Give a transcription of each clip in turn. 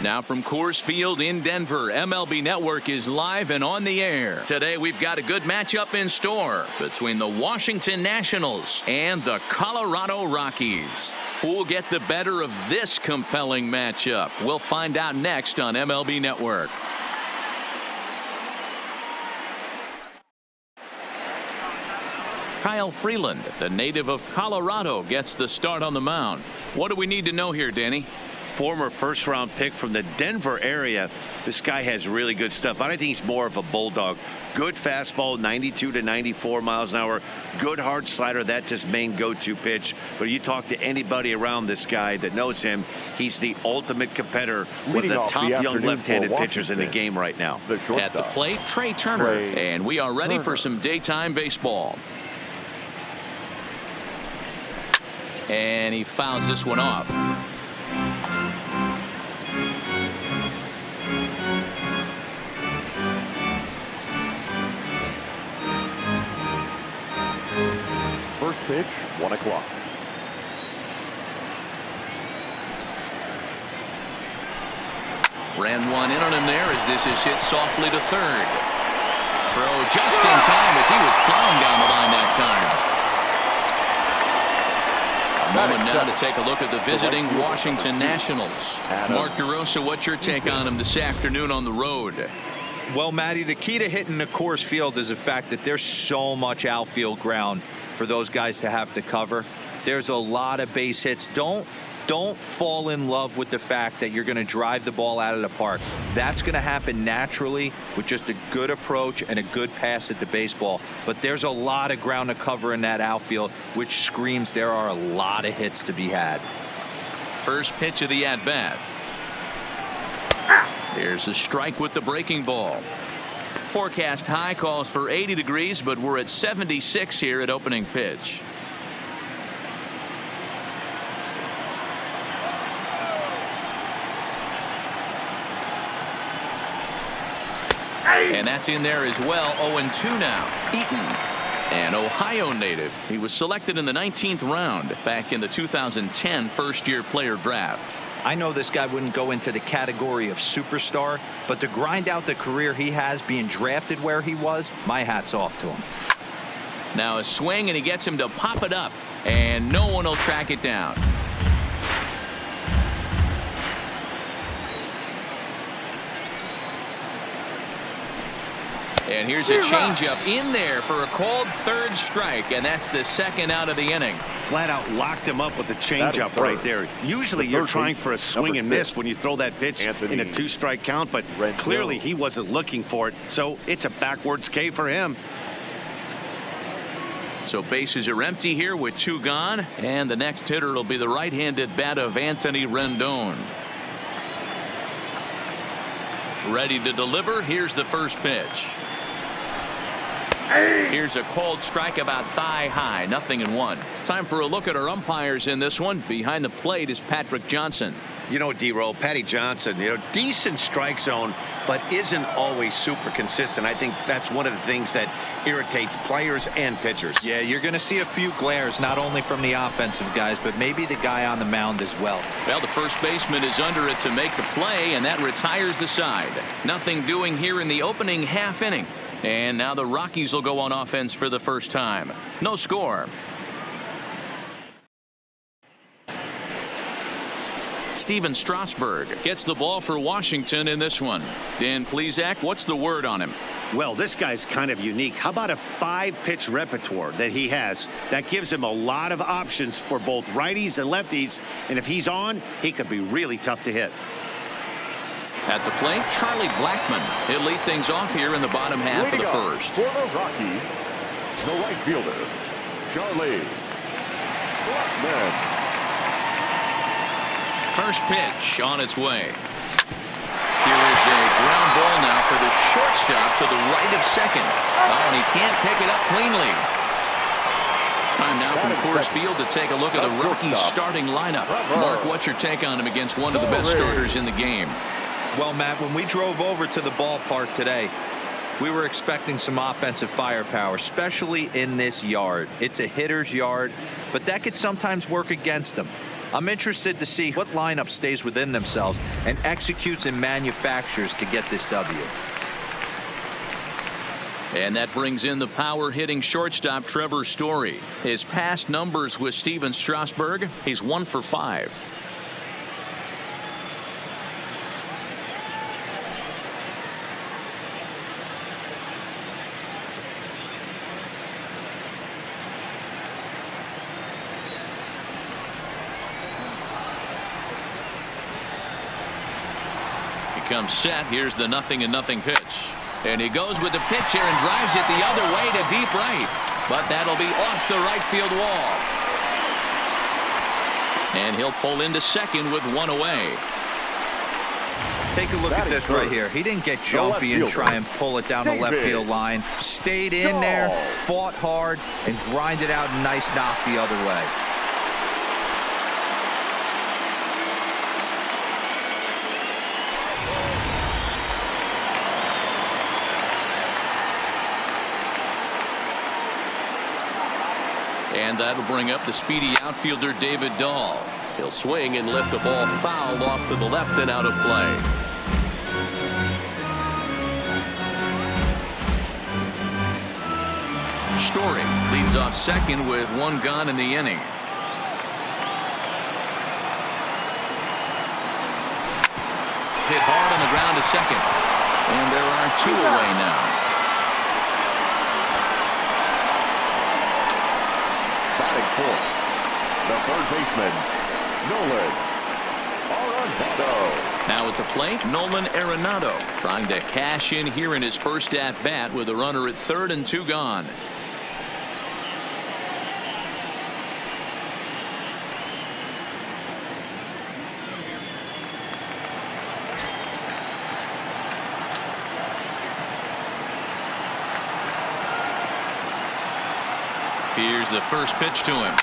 Now from Coors Field in Denver, MLB Network is live and on the air. Today we've got a good matchup in store between the Washington Nationals and the Colorado Rockies. Who'll get the better of this compelling matchup? We'll find out next on MLB Network. Kyle Freeland, the native of Colorado, gets the start on the mound. What do we need to know here, Danny? Former first-round pick from the Denver area. This guy has really good stuff. I think he's more of a bulldog. Good fastball, 92 to 94 miles an hour. Good hard slider. That's his main go-to pitch. But you talk to anybody around this guy that knows him, he's the ultimate competitor, one of the top young left-handed pitchers in the game right now. At the plate, Trey Turner. And we are ready for some daytime baseball. And he fouls this one off. First pitch, 1 o'clock. Ran one in on him there as this is hit softly to third. Throw just in time as he was flying down the line that time. A moment now to take a look at the visiting Washington Nationals. Mark DeRosa, what's your take on them this afternoon on the road? Well, Matty, the key to hitting the Coors Field is the fact that there's so much outfield ground for those guys to have to cover. There's a lot of base hits. Don't fall in love with the fact that you're going to drive the ball out of the park. That's going to happen naturally with just a good approach and a good pass at the baseball. But there's a lot of ground to cover in that outfield, which screams there are a lot of hits to be had. First pitch of the at-bat. Here's a strike with the breaking ball. Forecast high calls for 80 degrees, but we're at 76 here at opening pitch. And that's in there as well. 0-2 now. Eaton, an Ohio native. He was selected in the 19th round back in the 2010 first-year player draft. I know this guy wouldn't go into the category of superstar, but to grind out the career he has being drafted where he was, my hat's off to him. Now a swing, and he gets him to pop it up, and no one will track it down. And here's a changeup in there for a called third strike, and that's the second out of the inning. Flat out locked him up with a changeup right there. Usually you're trying for a swing and miss when you throw that pitch in a 2-strike count, but clearly he wasn't looking for it, so it's a backwards K for him. So bases are empty here with 2 gone, and the next hitter will be the right-handed bat of Anthony Rendon. Ready to deliver. Here's the first pitch. Here's a called strike about thigh high, 0-1. Time for a look at our umpires in this one. Behind the plate is Patrick Johnson. You know, D-Roll, Patty Johnson, decent strike zone, but isn't always super consistent. I think that's one of the things that irritates players and pitchers. Yeah, you're going to see a few glares, not only from the offensive guys, but maybe the guy on the mound as well. Well, the first baseman is under it to make the play, and that retires the side. Nothing doing here in the opening half inning. And now the Rockies will go on offense for the first time. No score. Steven Strasburg gets the ball for Washington in this one. Dan Plesac, what's the word on him? Well, this guy's kind of unique. How about a 5-pitch repertoire that he has? That gives him a lot of options for both righties and lefties. And if he's on, he could be really tough to hit. At the plate, Charlie Blackmon. He'll lead things off here in the bottom half of the first. For the Rockies, the right fielder, Charlie Blackmon. First pitch on its way. Here is a ground ball now for the shortstop to the right of second. Oh, and he can't pick it up cleanly. Time now from Coors Field to take a look at the Rockies starting lineup. Mark, what's your take on him against one of the best starters in the game? Well, Matt, when we drove over to the ballpark today, we were expecting some offensive firepower, especially in this yard. It's a hitter's yard, but that could sometimes work against them. I'm interested to see what lineup stays within themselves and executes and manufactures to get this W. And that brings in the power-hitting shortstop Trevor Story. His past numbers with Steven Strasburg, he's 1 for 5. He comes set. Here's the 0-0 pitch. And he goes with the pitch here and drives it the other way to deep right. But that'll be off the right field wall. And he'll pull into second with 1 away. Take a look at this right here. He didn't get jumpy and try and pull it down the left field line. Stayed in there, fought hard, and grinded out a nice knock the other way. And that'll bring up the speedy outfielder David Dahl. He'll swing and lift the ball foul off to the left and out of play. Story leads off second with 1 gone in the inning. Hit hard on the ground to second. And there are 2 away now. Fourth, the third baseman, Nolan Arenado. Now at the plate, Nolan Arenado trying to cash in here in his first at bat with a runner at third and 2 gone. Here's the first pitch to him.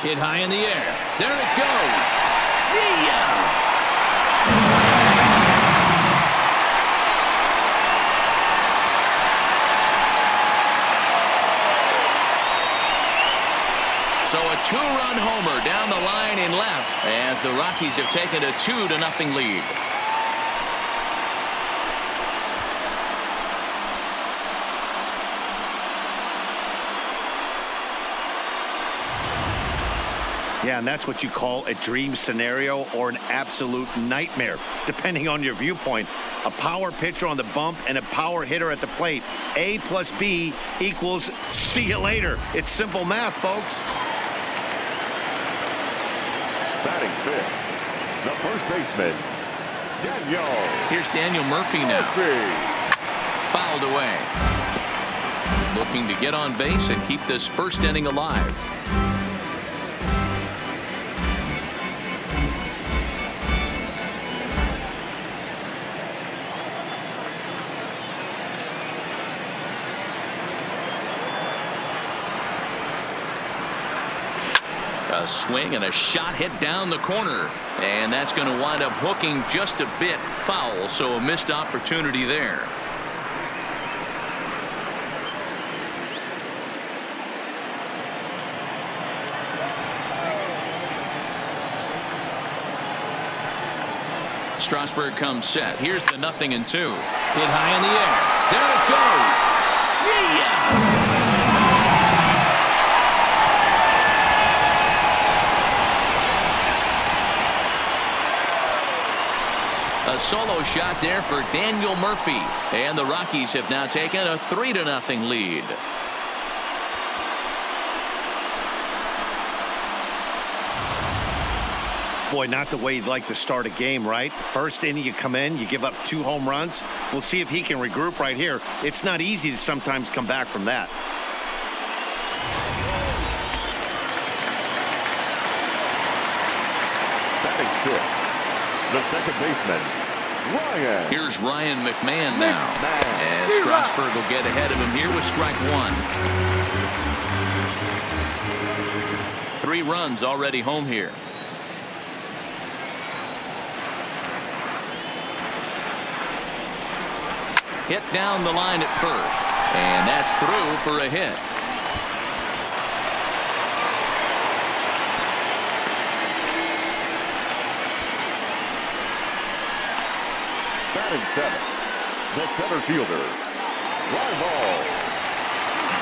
Hit high in the air. There it goes. See ya! So a 2-run homer down the line in left as the Rockies have taken a 2-0 lead. Yeah, and that's what you call a dream scenario or an absolute nightmare, depending on your viewpoint. A power pitcher on the bump and a power hitter at the plate. A plus B equals see you later. It's simple math, folks. Batting fifth, the first baseman, Daniel. Here's Daniel Murphy now. Fouled away. Looking to get on base and keep this first inning alive. A swing and a shot hit down the corner, and that's going to wind up hooking just a bit foul, so a missed opportunity there. Strasburg comes set. Here's the 0-2. Hit high in the air. There it goes. See ya! A solo shot there for Daniel Murphy, and the Rockies have now taken a 3-0 lead. Boy, not the way you'd like to start a game, right? First inning, you come in, you give up 2 home runs. We'll see if he can regroup right here. It's not easy to sometimes come back from that. Batting fifth, the second baseman, Ryan. Here's Ryan McMahon now. As Strasburg will get ahead of him here with strike 1. 3 runs already home here. Hit down the line at first, and that's through for a hit. Batting seventh, the center fielder, Rival.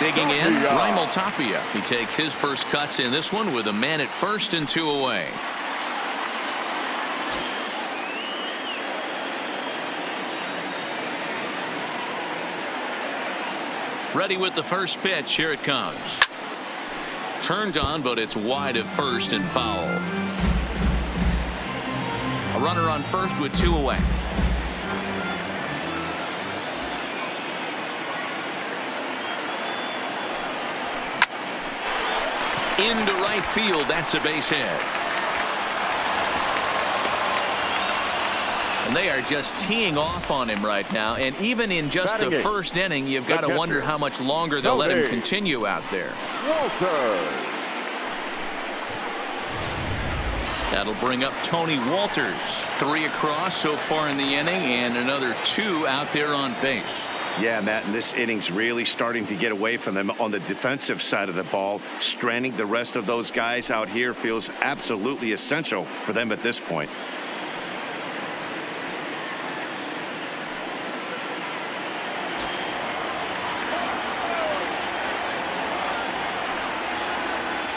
Digging in, Tapia. Raimel Tapia. He takes his first cuts in this one with a man at first and 2 away. Ready with the first pitch. Here it comes. Turned on, but it's wide of first and foul. A runner on first with 2 away. Into right field. That's a base hit. And they are just teeing off on him right now. And even in just the first inning, you've got to wonder how much longer they'll let him continue out there. That'll bring up Tony Walters. 3 across so far in the inning, and another 2 out there on base. Yeah, Matt, and this inning's really starting to get away from them on the defensive side of the ball. Stranding the rest of those guys out here feels absolutely essential for them at this point.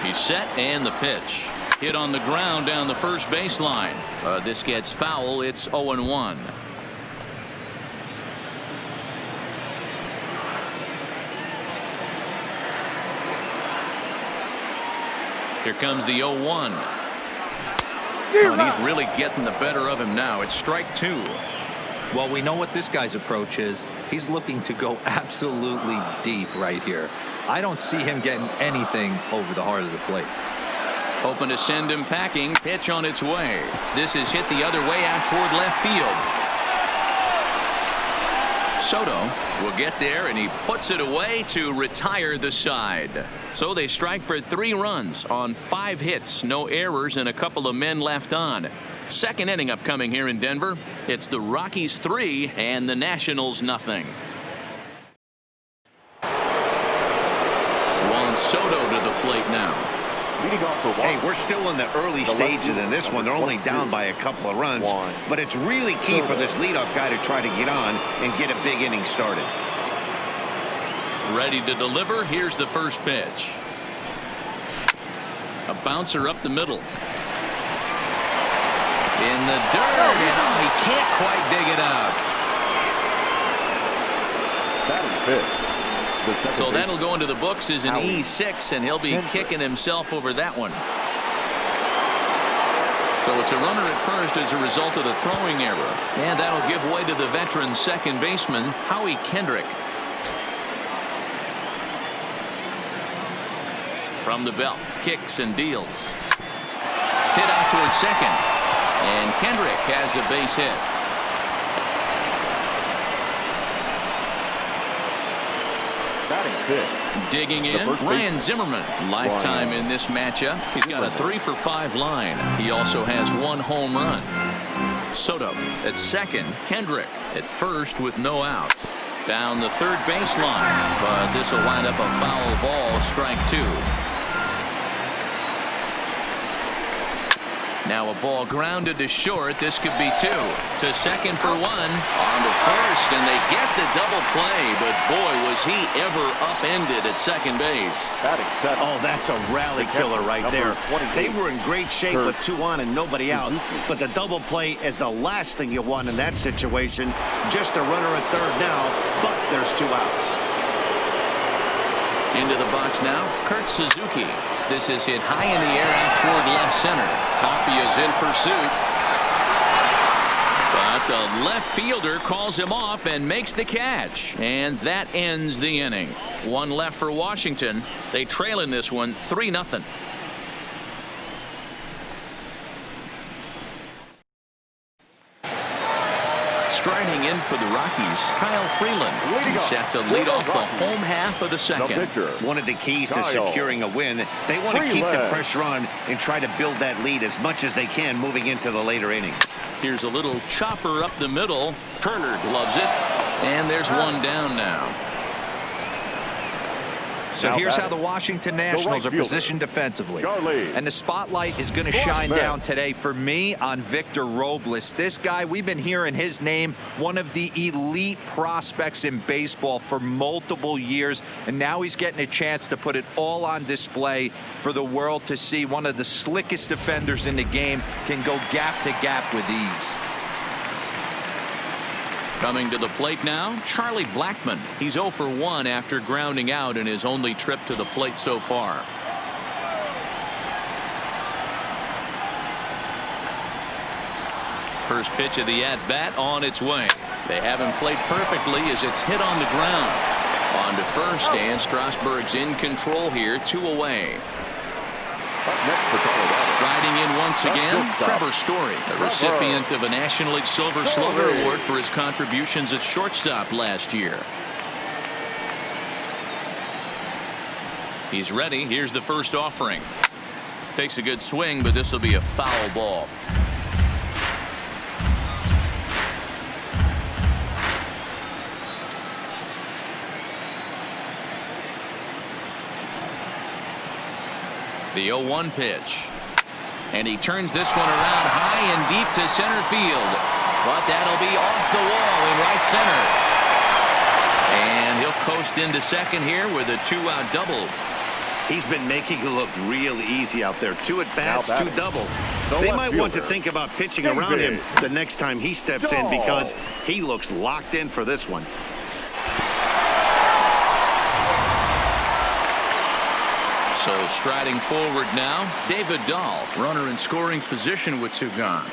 He's set, and the pitch. Hit on the ground down the first baseline. This gets foul. It's 0-1. Here comes the 0-1. And he's really getting the better of him now. It's strike 2. Well, we know what this guy's approach is. He's looking to go absolutely deep right here. I don't see him getting anything over the heart of the plate. Hoping to send him packing. Pitch on its way. This is hit the other way out toward left field. Soto will get there, and he puts it away to retire the side. So they strike for 3 runs on 5 hits, no errors, and a couple of men left on. Second inning upcoming here in Denver. It's the Rockies 3 and the Nationals nothing. Juan Soto to the plate now. Leading off for Hey, we're still in the early stages in this one. They're only down by a couple of runs, but it's really key for this leadoff guy to try to get on and get a big inning started. Ready to deliver. Here's the first pitch. A bouncer up the middle. In the dirt, and he can't quite dig it out. batting fifth. So that'll go into the books as an E6, and he'll be kicking himself over that one. So it's a runner at first as a result of the throwing error, and that'll give way to the veteran second baseman Howie Kendrick. From the belt, kicks and deals. Hit out towards second, and Kendrick has a base hit. Batting fifth. Digging in, Ryan Zimmerman. Lifetime in this matchup. He's got a 3-for-5 line. He also has 1 home run. Soto at second. Kendrick at first with no outs. Down the third baseline, but this will wind up a foul ball. Strike 2. Now a ball grounded to short. This could be 2. To second for 1. On to first, and they get the double play. But boy, was he ever upended at second base. Oh, that's a rally killer right there. They were in great shape with 2 on and nobody out. But the double play is the last thing you want in that situation. Just a runner at third now, but there's 2 outs. Into the box now, Kurt Suzuki. This is hit high in the air out toward left center. Tapia's in pursuit. But the left fielder calls him off and makes the catch. And that ends the inning. 1 left for Washington. They trail in this one 3-0. Striding in for the Rockies, Kyle Freeland. Set to lead off the home half of the second. One of the keys to securing a win, they want to keep the pressure on and try to build that lead as much as they can moving into the later innings. Here's a little chopper up the middle. Turner gloves it, and there's 1 down now. So Now here's how batting, the Washington right Nationals are fielder, positioned defensively. Charlie. And the spotlight is going to shine down today for me on Victor Robles. This guy, we've been hearing his name, one of the elite prospects in baseball for multiple years. And now he's getting a chance to put it all on display for the world to see. One of the slickest defenders in the game, can go gap to gap with ease. Coming to the plate now, Charlie Blackmon. He's 0 for 1 after grounding out in his only trip to the plate so far. First pitch of the at-bat on its way. They haven't played perfectly as it's hit on the ground. On to first, and Strasburg's in control here, 2 away. Up next for Colorado. Riding in once again, Trevor Story, the recipient of a National League Silver Slugger Award for his contributions at shortstop last year. He's ready. Here's the first offering. Takes a good swing, but this will be a foul ball. The 0-1 pitch. And he turns this one around high and deep to center field. But that'll be off the wall in right center. And he'll coast into second here with a 2-out double. He's been making it look real easy out there. 2 at-bats, 2 doubles. The They left might want to fielder, think about pitching David around him the next time he steps in, because he looks locked in for this one. So striding forward now, David Dahl, runner in scoring position with 2 gone.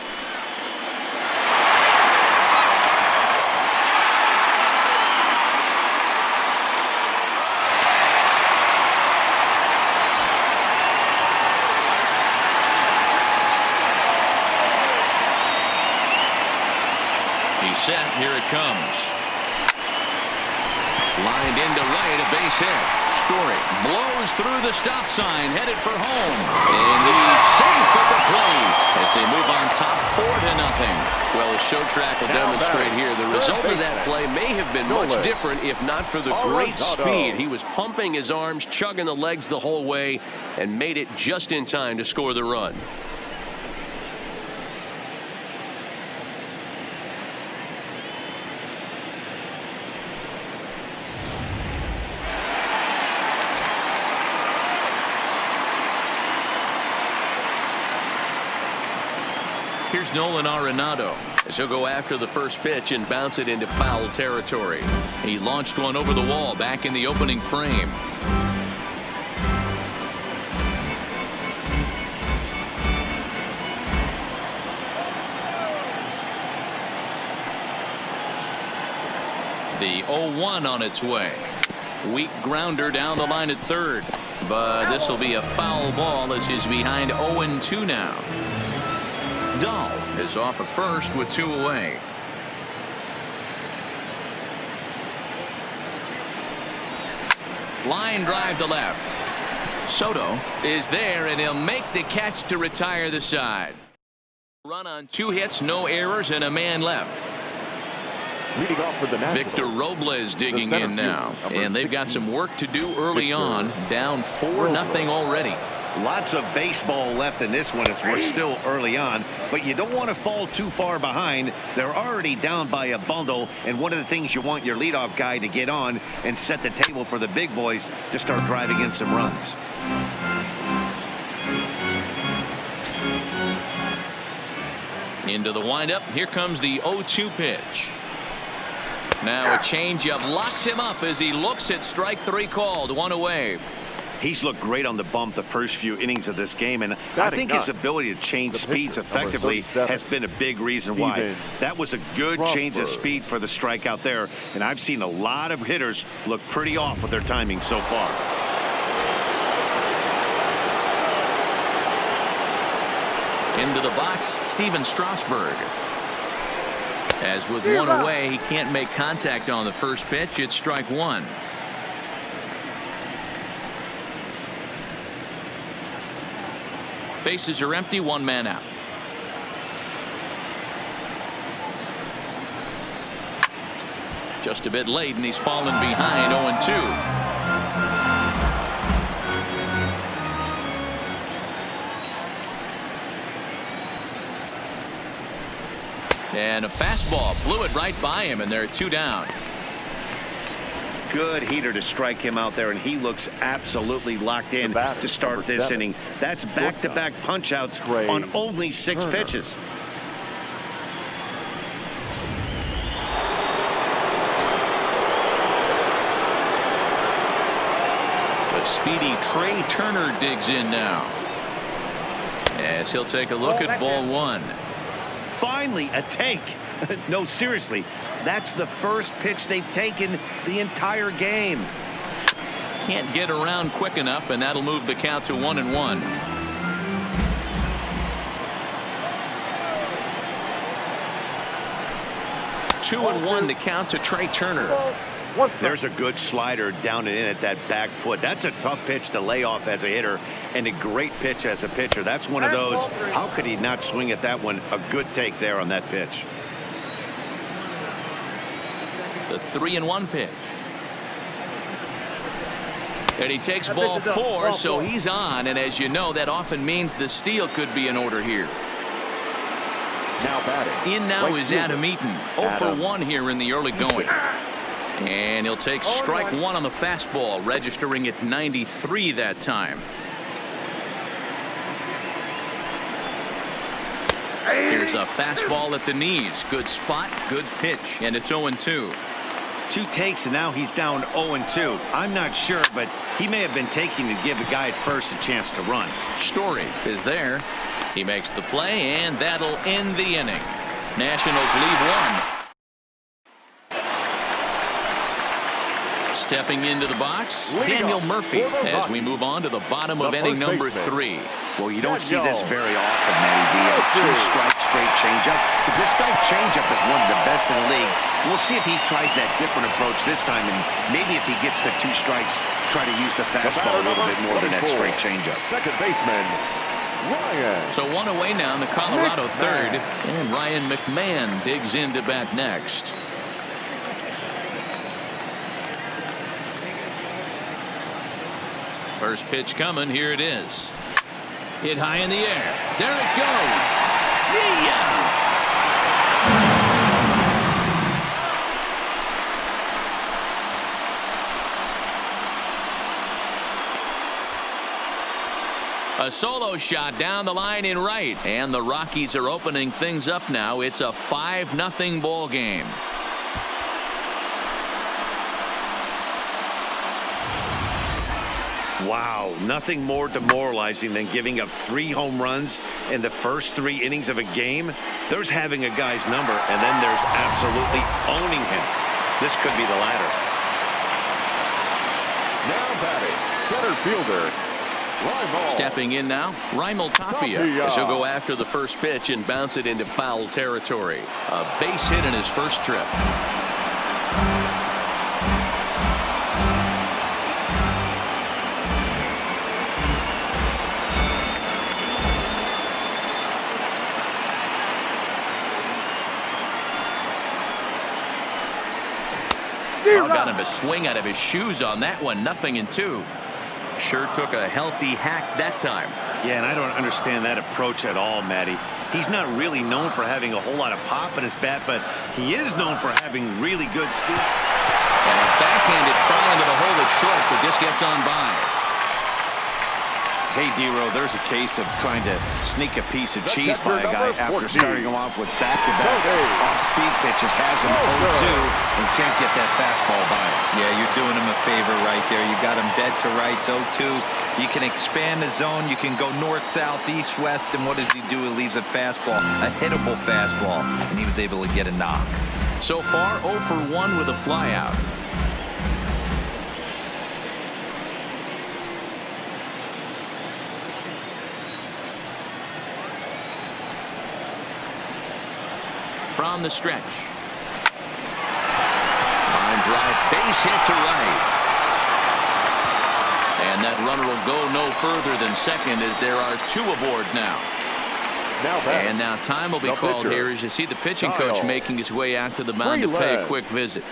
He's set. Here it comes. Lined into right, a base hit. Story blows through the stop sign, headed for home. And he's safe at the plate as they move on top 4-0. Well, as show track will demonstrate here, the result of that play may have been much different if not for the great speed. He was pumping his arms, chugging the legs the whole way, and made it just in time to score the run. Here's Nolan Arenado as he'll go after the first pitch and bounce it into foul territory. He launched one over the wall back in the opening frame. The 0-1 on its way. Weak grounder down the line at third, but this will be a foul ball as he's behind 0-2 now. Dahl is off at first with 2 away. Line drive to left. Soto is there, and he'll make the catch to retire the side. Run on 2 hits, no errors, and a man left. Leading off for the Nationals, Victor Robles digging in now, and they've got some work to do early on. Down 4-0 already. Lots of baseball left in this one as we're still early on, but you don't want to fall too far behind. They're already down by a bundle, and one of the things you want your leadoff guy to get on and set the table for the big boys to start driving in some runs. Into the windup. Here comes the 0-2 pitch. Now a changeup locks him up as he looks at strike 3 called. 1 away. He's looked great on the bump the first few innings of this game, and I think his ability to change speeds effectively has been a big reason why. That was a good change of speed for the strikeout there, and I've seen a lot of hitters look pretty off with their timing so far. Into the box, Steven Strasburg. As with 1 away, he can't make contact on the first pitch. It's strike 1. Bases are empty, 1 man out. Just a bit late, and he's fallen behind 0-2. And a fastball blew it right by him, and they're 2 down. Good heater to strike him out there, and he looks absolutely locked in to start this inning. That's back-to-back punch-outs on only 6 pitches. But speedy Trey Turner digs in now. As he'll take a look at ball 1. Finally, a take. No, seriously, that's the first pitch they've taken the entire game. Can't get around quick enough, and that'll move the count to 1-1. Two and 1 the count to Trey Turner. There's a good slider down and in at that back foot. That's a tough pitch to lay off as a hitter, and a great pitch as a pitcher. That's one of those. How could he not swing at that one? A good take there on that pitch. The 3-1 pitch. And he takes ball 4, so he's on, and as you know, that often means the steal could be in order here. Now batting. In now is Adam Eaton. 0 for 1 here in the early going. And he'll take strike 1 on the fastball, registering at 93 that time. Here's a fastball at the knees. Good spot, good pitch, and it's 0-2. 2 takes, and now he's down 0-2. I'm not sure, but he may have been taking to give the guy at first a chance to run. Story is there. He makes the play, and that'll end the inning. Nationals leave 1. Stepping into the box, Daniel Murphy, as we move on to the bottom of inning number 3. Well, you don't see this very often, Matty. The 2-strike straight changeup. But this guy changeup is one of the best in the league. We'll see if he tries that different approach this time, and maybe if he gets the 2 strikes, try to use the fastball a little bit more than that straight changeup. Second baseman, Ryan. So 1 away now in the Colorado third, and Ryan McMahon digs in to bat next. First pitch coming. Here it is. Hit high in the air. There it goes. See ya! A solo shot down the line in right, and the Rockies are opening things up now. It's a 5-0 ball game. Wow, nothing more demoralizing than giving up 3 home runs in the first 3 innings of a game. There's having a guy's number, and then there's absolutely owning him. This could be the latter. Now batting, center fielder, Raimel. Stepping in now, Raimel Tapia, as he'll go after the first pitch and bounce it into foul territory. A base hit in his first trip. Got him a swing out of his shoes on that one. 0-2. Sure took a healthy hack that time. Yeah, and I don't understand that approach at all, Matty. He's not really known for having a whole lot of pop in his bat, but he is known for having really good speed. And a backhanded try into the hole is short, but this gets on by. Hey, D-Row, there's a case of trying to sneak a piece of cheese by a guy after starting him off with back-to-back off-speed pitches, has him 0-2, and can't get that fastball by him. Yeah, you're doing him a favor right there. You got him dead to rights, 0-2. You can expand the zone. You can go north, south, east, west, and what does he do? He leaves a fastball, a hittable fastball, and he was able to get a knock. So far, 0 for 1 with a flyout. From the stretch. Line drive, base hit to right. And that runner will go no further than second as there are 2 aboard now. And now time will be called here as you see the pitching coach making his way out to the mound to pay a quick visit.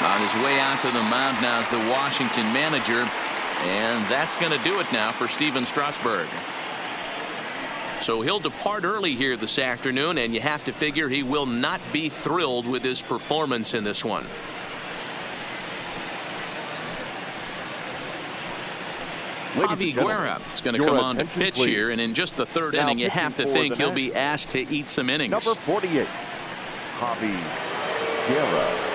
On his way out to the mound now is the Washington manager, And that's going to do it now for Steven Strasburg. So he'll depart early here this afternoon, and you have to figure he will not be thrilled with his performance in this one. Javi Guerra is going to come on to pitch here, and in just the third inning, you have to think he'll be asked to eat some innings. Number 48, Javi Guerra.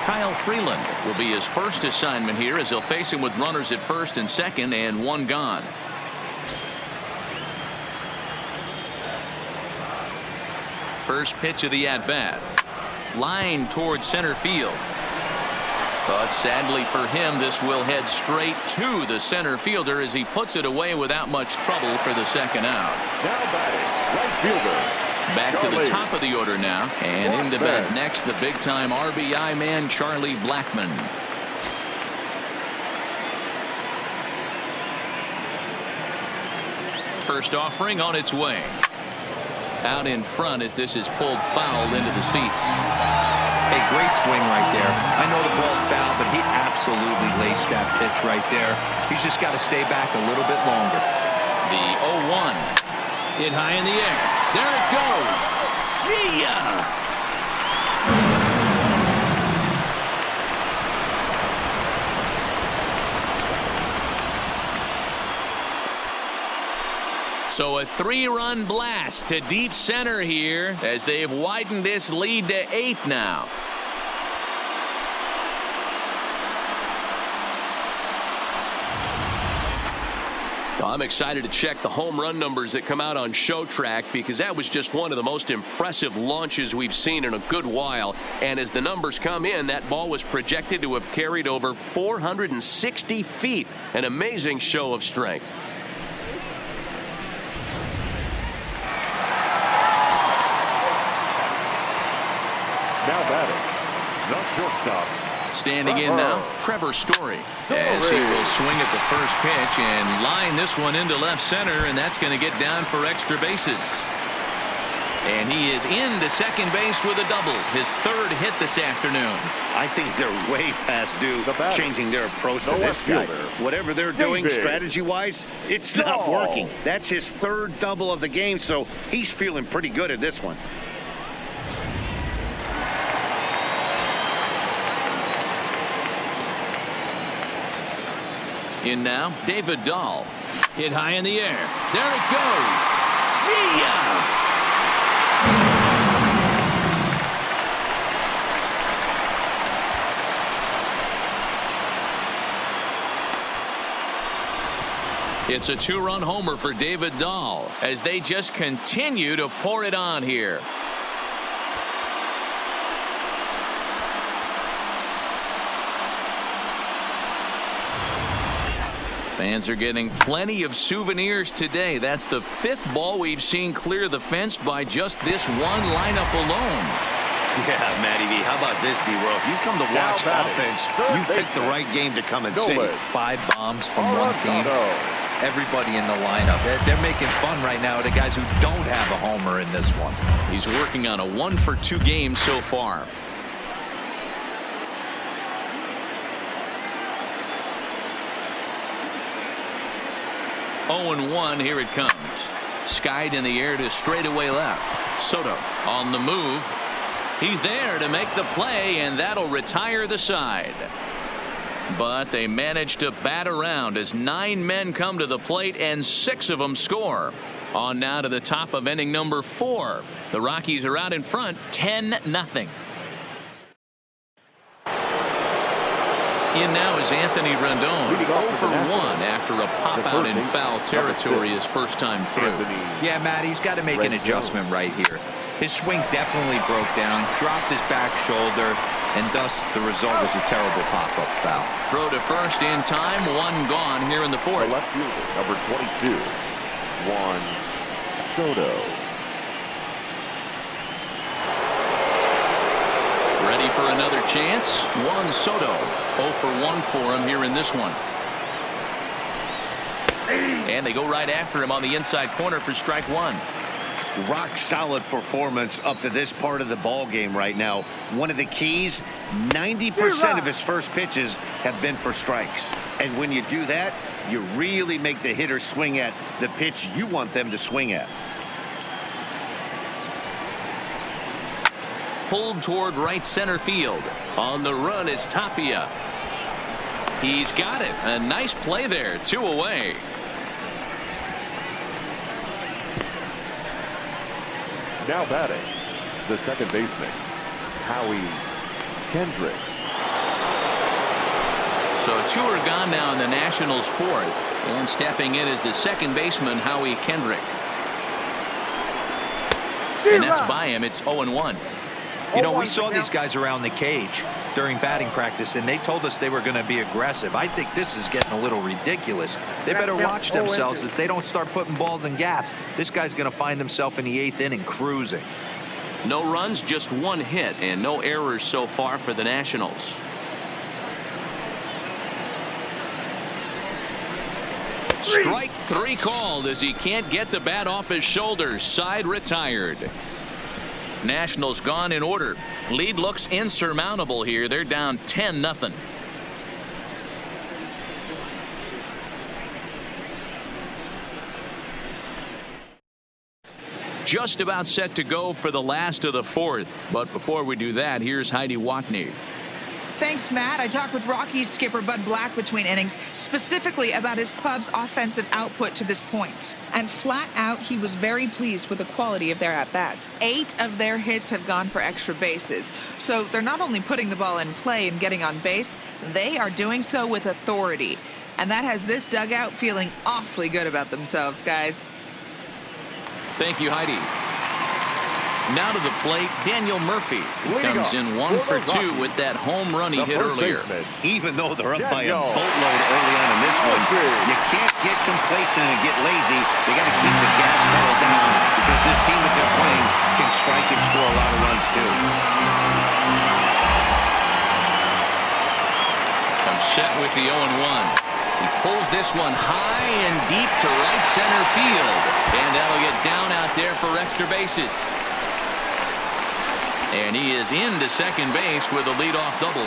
Kyle Freeland will be his first assignment here, as he'll face him with runners at first and second and one gone. First pitch of the at-bat. Line towards center field. But sadly for him, this will head straight to the center fielder as he puts it away without much trouble for the second out. Now batting, right fielder. Back to the Charlie top of the order now, and in to bat next, the big-time RBI man, Charlie Blackmon. First offering on its way. Out in front as this is pulled foul into the seats. Hey, great swing right there. I know the ball's foul, but he absolutely laced that pitch right there. He's just got to stay back a little bit longer. The 0-1. Hit high in the air. There it goes. See ya! So a 3-run blast to deep center here as they've widened this lead to 8 now. I'm excited to check the home run numbers that come out on Show Track, because that was just one of the most impressive launches we've seen in a good while. And as the numbers come in, that ball was projected to have carried over 460 feet. An amazing show of strength. Now batting, the shortstop. Standing in now, Trevor Story, as he will swing at the first pitch and line this one into left center, and that's going to get down for extra bases. And he is into second base with a double, his third hit this afternoon. I think they're way past due changing their approach to this guy. Whatever they're doing strategy-wise, it's not working. That's his third double of the game, so he's feeling pretty good at this one. In now, David Dahl. Hit high in the air. There it goes. See ya! It's a 2-run homer for David Dahl as they just continue to pour it on here. Fans are getting plenty of souvenirs today. That's the 5th ball we've seen clear the fence by just this one lineup alone. Yeah, Matty V, how about this, D-Roll? If you come to watch offense, you pick the right game to come and see. 5 bombs from one team. Everybody in the lineup. They're making fun right now of the guys who don't have a homer in this one. He's working on a 1-for-2 game so far. Oh, and 1, here it comes. Skied in the air to straightaway left. Soto on the move. He's there to make the play, and that'll retire the side. But they managed to bat around as 9 men come to the plate and 6 of them score. On now to the top of inning number 4. The Rockies are out in front 10-0. In now is Anthony Rendon, 0 for 1 after a pop-out in foul territory his first time through. Yeah, Matt, he's got to make an adjustment right here. His swing definitely broke down, dropped his back shoulder, and thus the result was a terrible pop-up foul. Throw to first in time, 1 gone here in the 4th. The left fielder, number 22, Juan Soto. Ready for another chance. Juan Soto, 0 for 1 for him here in this one. And they go right after him on the inside corner for strike 1. rock solid performance up to this part of the ball game right now. One of the keys, 90% of his first pitches have been for strikes. And when you do that, you really make the hitter swing at the pitch you want them to swing at. Pulled toward right center field. On the run is Tapia. He's got it. A nice play there. 2 away. Now batting, the second baseman, Howie Kendrick. So 2 are gone now in the Nationals' 4th. And stepping in is the second baseman, Howie Kendrick. And that's by him. It's 0-1. You know, we saw these guys around the cage during batting practice, and they told us they were going to be aggressive. I think this is getting a little ridiculous. They better watch themselves if they don't start putting balls in gaps. This guy's going to find himself in the 8th inning cruising. No runs, just 1 hit, and no errors so far for the Nationals. Strike 3 called as he can't get the bat off his shoulders. Side retired. Nationals gone in order. Lead looks insurmountable here. They're down 10-0. Just about set to go for the last of the 4th. But before we do that, here's Heidi Watney. Thanks, Matt. I talked with Rockies skipper Bud Black between innings, specifically about his club's offensive output to this point. And flat out, he was very pleased with the quality of their at-bats. 8 of their hits have gone for extra bases. So they're not only putting the ball in play and getting on base, they are doing so with authority. And that has this dugout feeling awfully good about themselves, guys. Thank you, Heidi. Now to the plate, Daniel Murphy. He comes in 1 for 2 with that home run he hit earlier. Even though they're up by a boatload early on in this one, you can't get complacent and get lazy. You got to keep the gas pedal down because this team that they're playing can strike and score a lot of runs too. Comes set with the 0-1. He pulls this one high and deep to right center field. And that'll get down out there for extra bases. And he is into second base with a leadoff double.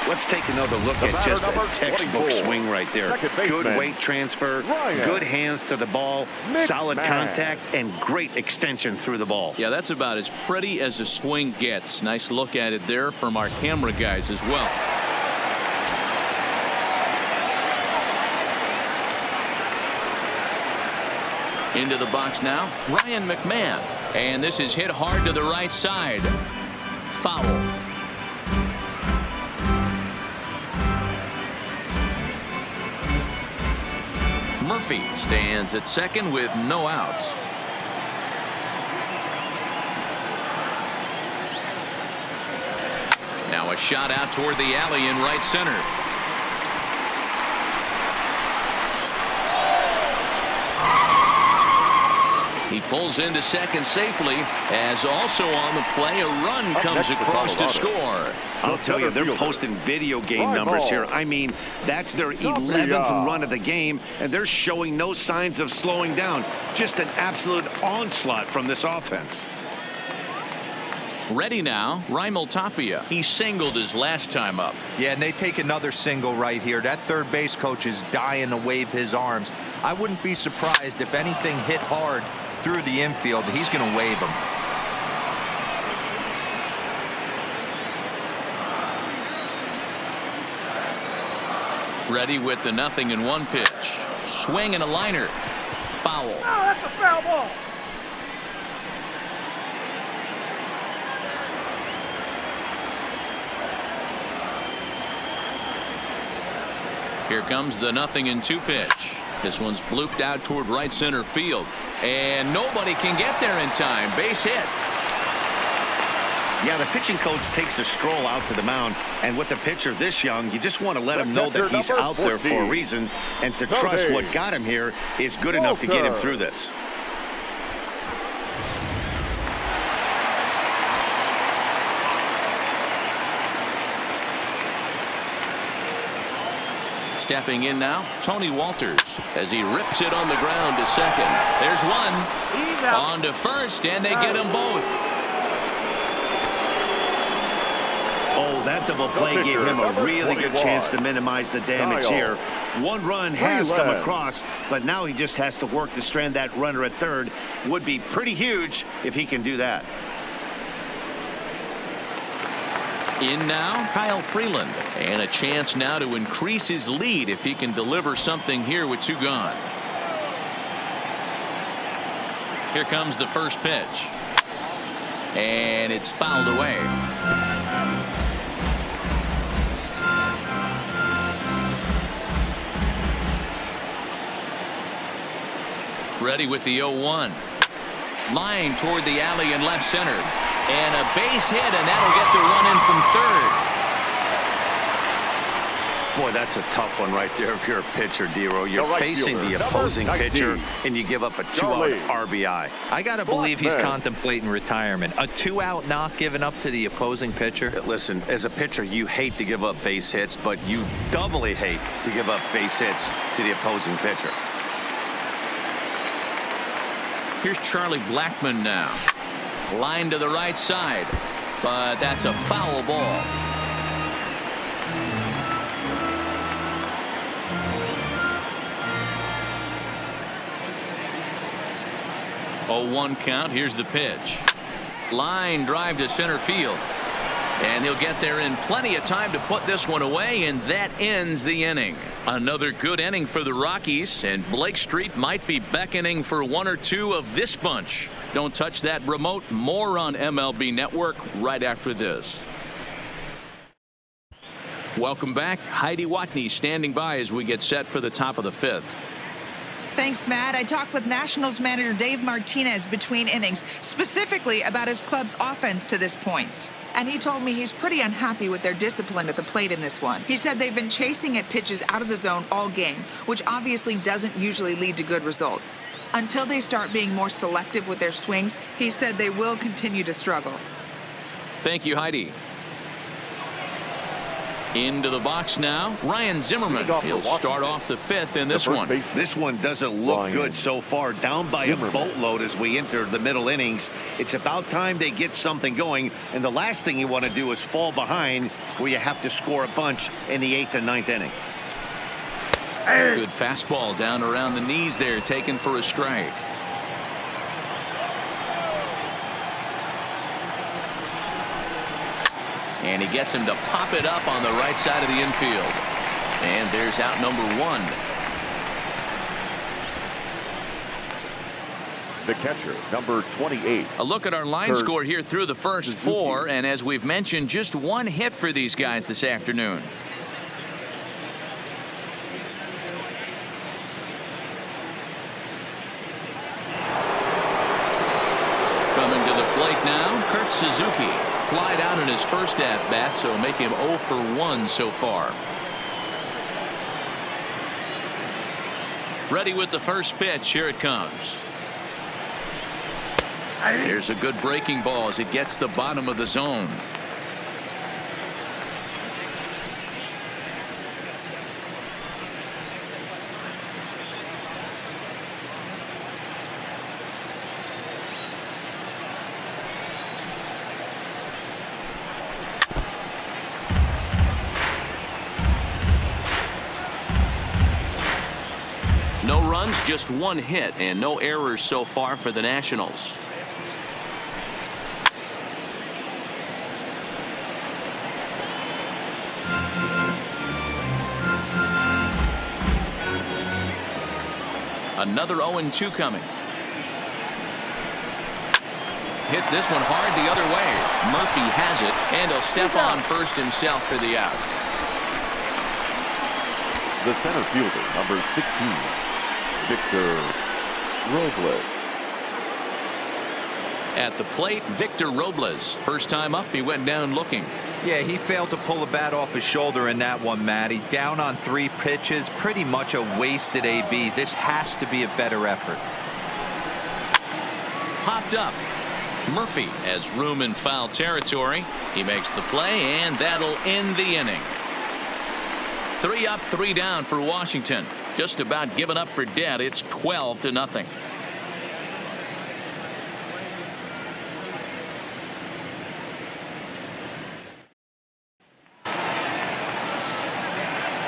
Let's take another look at just a textbook swing right there. Good weight transfer, good hands to the ball, solid contact, and great extension through the ball. Yeah, that's about as pretty as a swing gets. Nice look at it there from our camera guys as well. Into the box now, Ryan McMahon. And this is hit hard to the right side. Foul. Murphy stands at second with no outs. Now a shot out toward the alley in right center. He pulls into second safely, as also on the play a run comes across to score. I'll tell you, they're posting video game numbers here. I mean, that's their 11th run of the game, and they're showing no signs of slowing down. Just an absolute onslaught from this offense. Ready now, Raimel Tapia. He singled his last time up. Yeah, and they take another single right here. That third base coach is dying to wave his arms. I wouldn't be surprised if anything hit hard through the infield. He's going to wave him. Ready with the 0-1 pitch. Swing and a liner. Foul. Oh, that's a foul ball. Here comes the 0-2 pitch. This one's blooped out toward right center field. And nobody can get there in time. Base hit. Yeah, the pitching coach takes a stroll out to the mound. And with a pitcher this young, you just want to let him know that he's out there for a reason. And to trust what got him here is good enough to get him through this. Stepping in now, Tony Walters, as he rips it on the ground to second. There's one. On to first, and they get them both. Oh, that double play gave him a really good chance to minimize the damage here. One run has come across, but now he just has to work to strand that runner at third. Would be pretty huge if he can do that. In now, Kyle Freeland, and a chance now to increase his lead if he can deliver something here with 2 gone. Here comes the first pitch, and it's fouled away. Ready with the 0-1. Line toward the alley in left center. And a base hit, and that'll get the run in from third. Boy, that's a tough one right there if you're a pitcher, Dero. You're facing the opposing pitcher, and you give up a 2-out RBI. I got to believe he's contemplating retirement. A 2-out knock given up to the opposing pitcher. Listen, as a pitcher, you hate to give up base hits, but you doubly hate to give up base hits to the opposing pitcher. Here's Charlie Blackmon now. Line to the right side, but that's a foul ball. Oh, 1 count. Here's the pitch. Line drive to center field. And he'll get there in plenty of time to put this one away, and that ends the inning. Another good inning for the Rockies, and Blake Street might be beckoning for 1 or 2 of this bunch. Don't touch that remote. More on MLB Network right after this. Welcome back. Heidi Watney standing by as we get set for the top of the 5th. Thanks, Matt. I talked with Nationals manager Dave Martinez between innings, specifically about his club's offense to this point. And he told me he's pretty unhappy with their discipline at the plate in this one. He said they've been chasing at pitches out of the zone all game, which obviously doesn't usually lead to good results. Until they start being more selective with their swings, he said they will continue to struggle. Thank you, Heidi. Into the box now, Ryan Zimmerman. He'll start off the 5th in this one. This one doesn't look good so far. Down by a boatload as we enter the middle innings. It's about time they get something going, and the last thing you want to do is fall behind where you have to score a bunch in the 8th and 9th inning. Good fastball down around the knees there, taken for a strike. And he gets him to pop it up on the right side of the infield. And there's out number 1. The catcher, number 28. A look at our line score here through the first 4. And as we've mentioned, just 1 hit for these guys this afternoon. Coming to the plate now, Kurt Suzuki. Flied out in his first at-bat, so make him 0 for 1 so far. Ready with the first pitch. Here it comes. Here's a good breaking ball as it gets the bottom of the zone. No runs, just 1 hit, and no errors so far for the Nationals. Another 0-2 coming. Hits this one hard the other way. Murphy has it, and he'll step on first himself for the out. The center fielder, number 16. Victor Robles. At the plate, Victor Robles. First time up, he went down looking. Yeah, he failed to pull the bat off his shoulder in that one, Matty. Down on 3 pitches, pretty much a wasted AB. This has to be a better effort. Popped up. Murphy has room in foul territory. He makes the play, and that'll end the inning. 3 up, 3 down for Washington. Just about given up for dead. It's 12-0.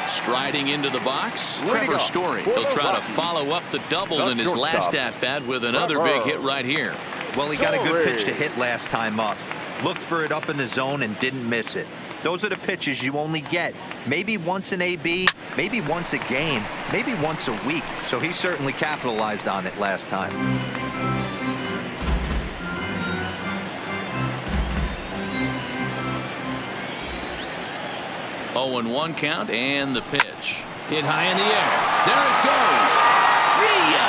Striding into the box, Trevor Story. He'll try to follow up the double in his last at-bat with another big hit right here. Well, he got a good pitch to hit last time up. Looked for it up in the zone and didn't miss it. Those are the pitches you only get maybe once in AB, maybe once a game, maybe once a week. So he certainly capitalized on it last time. 0-1 count and the pitch. Hit high in the air. There it goes. See ya!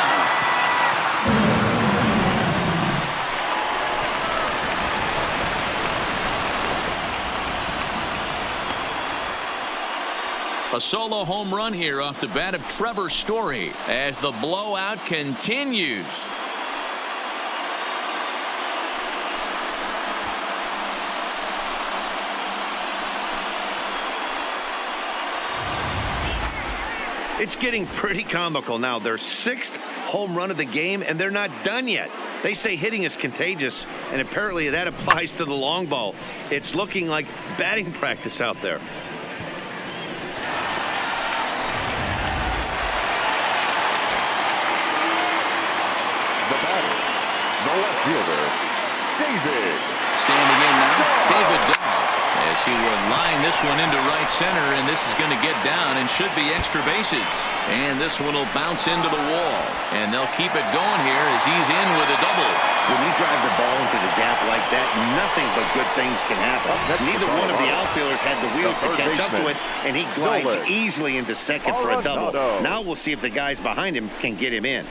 A solo home run here off the bat of Trevor Story as the blowout continues. It's getting pretty comical now. Their 6th home run of the game, and they're not done yet. They say hitting is contagious, and apparently that applies to the long ball. It's looking like batting practice out there. The batter, the left fielder, David. Standing in now, David Dahl, as he will line this one into right center, and this is going to get down and should be extra bases. And this one will bounce into the wall, and they'll keep it going here as he's in with a double. When you drive the ball into the gap like that, nothing but good things can happen. Neither one of the outfielders had the wheels to catch up to it, and he glides easily into second for a double. Now we'll see if the guys behind him can get him in.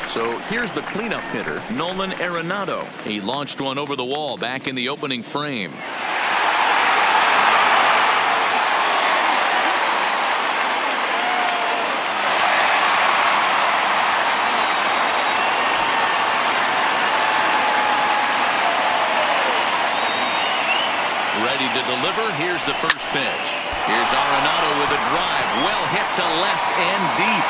So here's the cleanup hitter, Nolan Arenado. He launched one over the wall back in the opening frame. Ready to deliver. Here's the first pitch. Here's Arenado with a drive. Well hit to left and deep.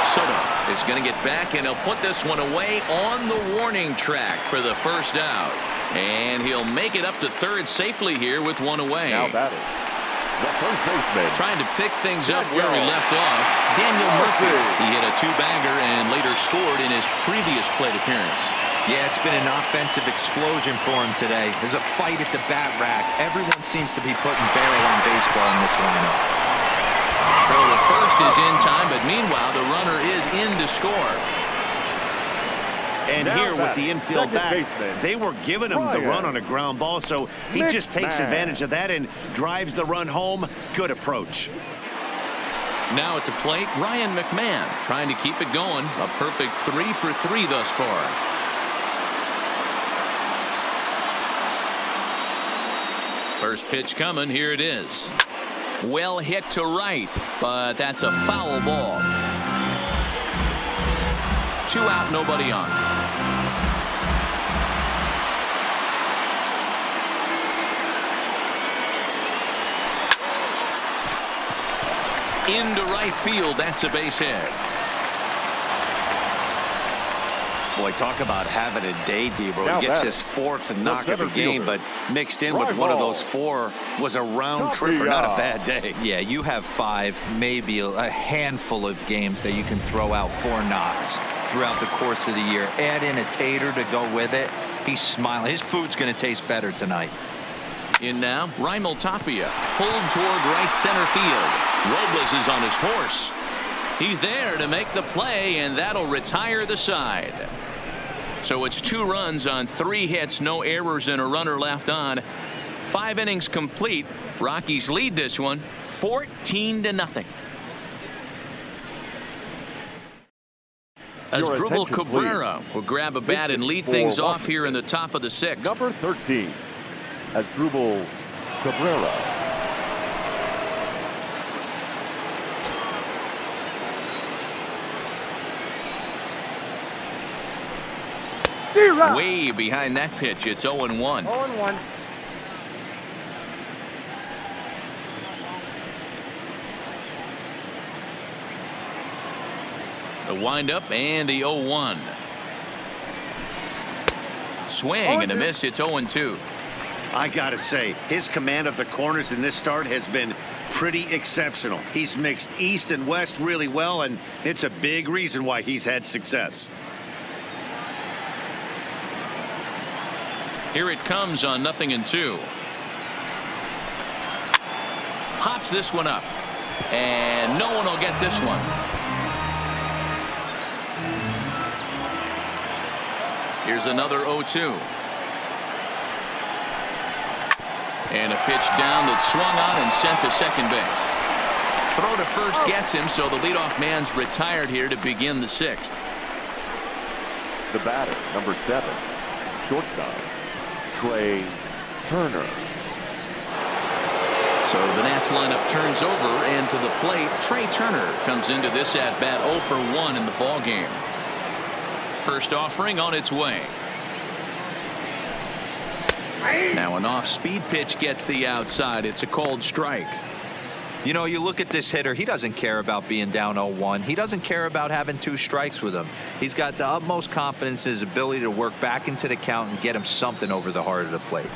Soto is going to get back, and he'll put this one away on the warning track for the first out. And he'll make it up to third safely here with one away. Now batting, the first baseman. Trying to pick things up where he left off, Daniel Murphy. He hit a 2-bagger and later scored in his previous plate appearance. Yeah, it's been an offensive explosion for him today. There's a fight at the bat rack. Everyone seems to be putting barrel on baseball in this lineup. So the first is in time, but meanwhile the runner is in to score. And now here with the infield back, they were giving him the run on a ground ball, so he just takes advantage of that and drives the run home. Good approach. Now at the plate, Ryan McMahon trying to keep it going. A perfect 3 for 3 thus far. First pitch coming. Here it is. Well hit to right, but that's a foul ball. 2 out, nobody on. Into right field, that's a base hit. Boy, talk about having a day, Debro. He gets his 4th knock of the game, but mixed in with one of those 4 was a round tripper, not a bad day. Yeah, you have 5, maybe a handful of games that you can throw out 4 knocks throughout the course of the year. Add in a tater to go with it. He's smiling. His food's going to taste better tonight. In now, Raimel Tapia pulled toward right center field. Robles is on his horse. He's there to make the play, and that'll retire the side. So it's 2 runs on 3 hits, no errors, and a runner left on. 5 innings complete. Rockies lead this one 14-0. As Dribble Cabrera will grab a bat and lead things off here in the top of the 6th. Number 13, Dribble Cabrera. Way behind that pitch. It's 0-1. 0-1. The windup and the 0-1. Swing and a miss. It's 0-2. I gotta say, his command of the corners in this start has been pretty exceptional. He's mixed east and west really well, and it's a big reason why he's had success. Here it comes on 0-2. Pops this one up, and no one will get this one. Here's another 0-2. And a pitch down that's swung on and sent to second base. Throw to first gets him, so the leadoff man's retired here to begin the sixth. The batter, number 7, shortstop, Trey Turner. So the Nats lineup turns over, and to the plate, Trey Turner comes into this at bat 0 for 1 in the ball game. First offering on its way. Now an off-speed pitch gets the outside. It's a called strike. You know, you look at this hitter, he doesn't care about being down 0-1. He doesn't care about having 2 strikes with him. He's got the utmost confidence in his ability to work back into the count and get him something over the heart of the plate.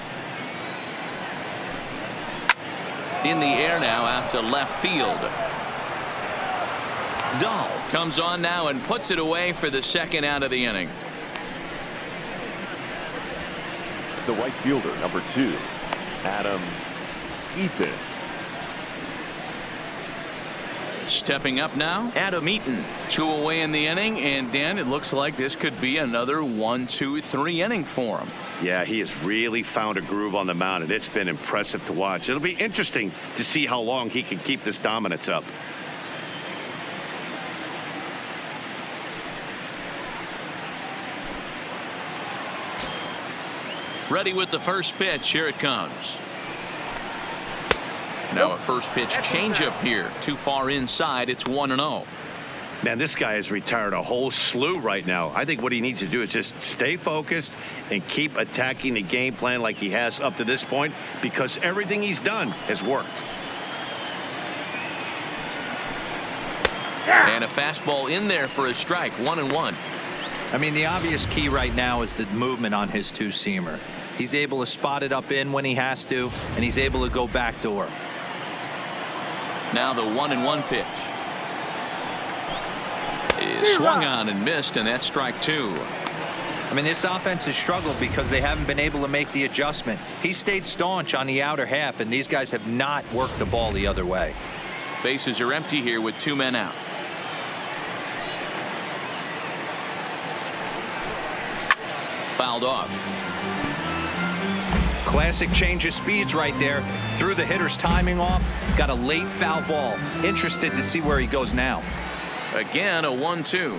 In the air now out to left field. Dahl comes on now and puts it away for the second out of the inning. The right fielder, number 2, Adam Eaton. Stepping up now, Adam Eaton. 2 away in the inning, and Dan, it looks like this could be another 1, 2, 3 inning for him. Yeah, he has really found a groove on the mound, and it's been impressive to watch. It'll be interesting to see how long he can keep this dominance up. Ready with the first pitch. Here it comes. Now a first pitch changeup here. Too far inside. It's 1-0. Man, this guy has retired a whole slew right now. I think what he needs to do is just stay focused and keep attacking the game plan like he has up to this point, because everything he's done has worked. And a fastball in there for a strike. 1-1. I mean, the obvious key right now is the movement on his 2-seamer. He's able to spot it up in when he has to, and he's able to go backdoor. Now the 1-1 pitch is swung on and missed, and that's strike 2. I mean, this offense has struggled because they haven't been able to make the adjustment. He stayed staunch on the outer half, and these guys have not worked the ball the other way. Bases are empty here with 2 men out. Fouled off. Classic change of speeds right there. Threw the hitter's timing off. Got a late foul ball. Interested to see where he goes now. Again, a 1-2.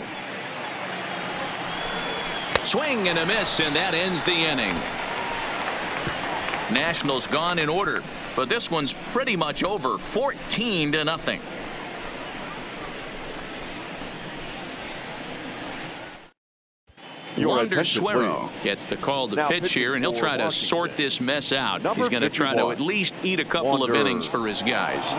Swing and a miss, and that ends the inning. Nationals gone in order, but this one's pretty much over. 14-0. Wander Suero gets the call to pitch here, and he'll try to sort this mess out. He's going to try to at least eat a couple of innings for his guys.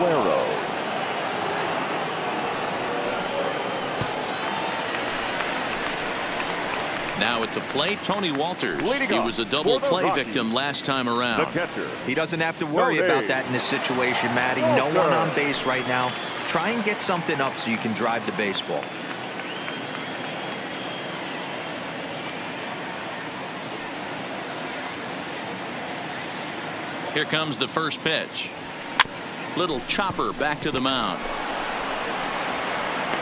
Now at the plate, Tony Walters. He was a double play victim last time around. He doesn't have to worry about that in this situation, Matty. No one on base right now. Try and get something up so you can drive the baseball. Here comes the first pitch. Little chopper back to the mound.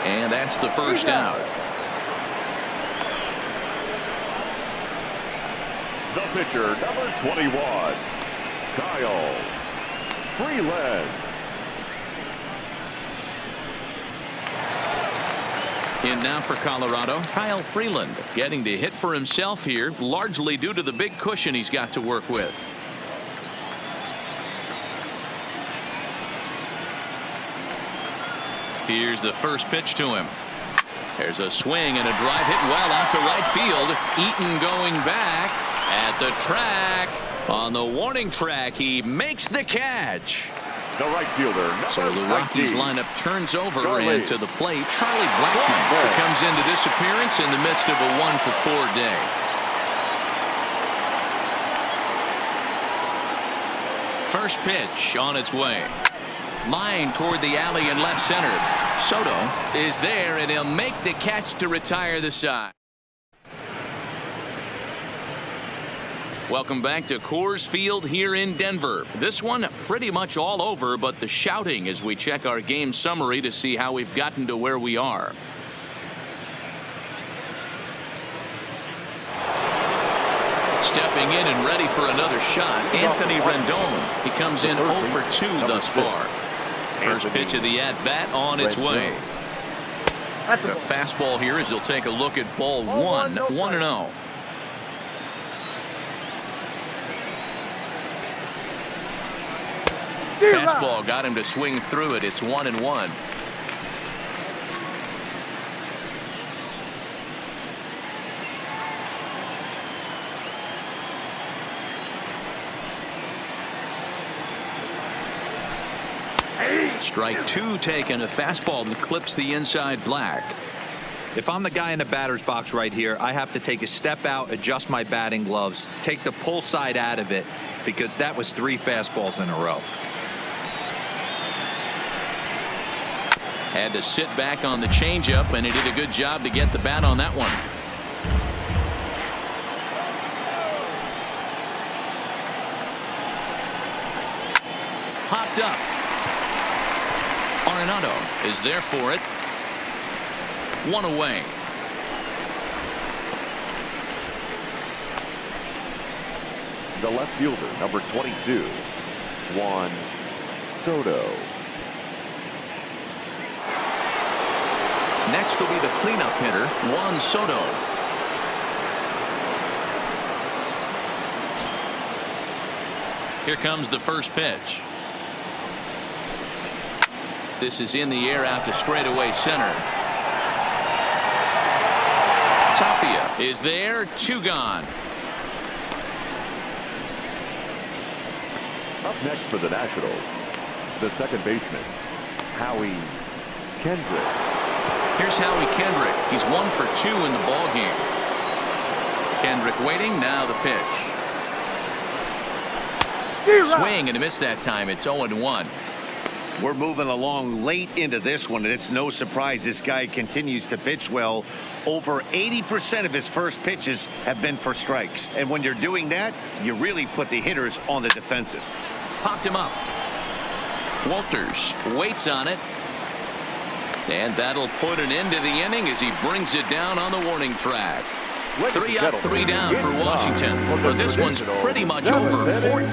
And that's the first out. The pitcher, number 21, Kyle Freeland. In now for Colorado, Kyle Freeland getting to hit for himself here, largely due to the big cushion he's got to work with. Here's the first pitch to him. There's a swing and a drive hit well out to right field. Eaton going back at the track. On the warning track, he makes the catch. The right fielder. So the Rockies 19. lineup turns over Charlie. and to the plate, Charlie Blackmon, who comes into this appearance in the midst of a 1-for-4 day. First pitch on its way. Line toward the alley in left center. Soto is there, and he'll make the catch to retire the side. Welcome back to Coors Field here in Denver. This one pretty much all over, but the shouting as we check our game summary to see how we've gotten to where we are. Stepping in and ready for another shot, Anthony Rendon. He comes in 0 for 2 thus far. First pitch of the at-bat on its way. The fastball here as he'll take a look at ball 1, 1-0. Fastball got him to swing through it. It's 1-1. Strike 2 taken. A fastball that clips the inside black. If I'm the guy in the batter's box right here, I have to take a step out, adjust my batting gloves, take the pull side out of it, because that was 3 fastballs in a row. Had to sit back on the changeup, and he did a good job to get the bat on that one. Hopped up. Arenado is there for it. 1 away. The left fielder, number 22, Juan Soto. Next will be the cleanup hitter, Juan Soto. Here comes the first pitch. This is in the air out to straightaway center. Tapia is there, 2 gone. Up next for the Nationals, the second baseman, Howie Kendrick. Here's Howie Kendrick. He's 1 for 2 in the ball game. Kendrick waiting. Now the pitch. Swing and a miss that time. It's 0-1. We're moving along late into this one, and it's no surprise this guy continues to pitch well. Over 80% of his first pitches have been for strikes. And when you're doing that, you really put the hitters on the defensive. Popped him up. Walters waits on it. And that'll put an end to the inning as he brings it down on the warning track. 3 up, 3 down for Washington. But this one's pretty much over.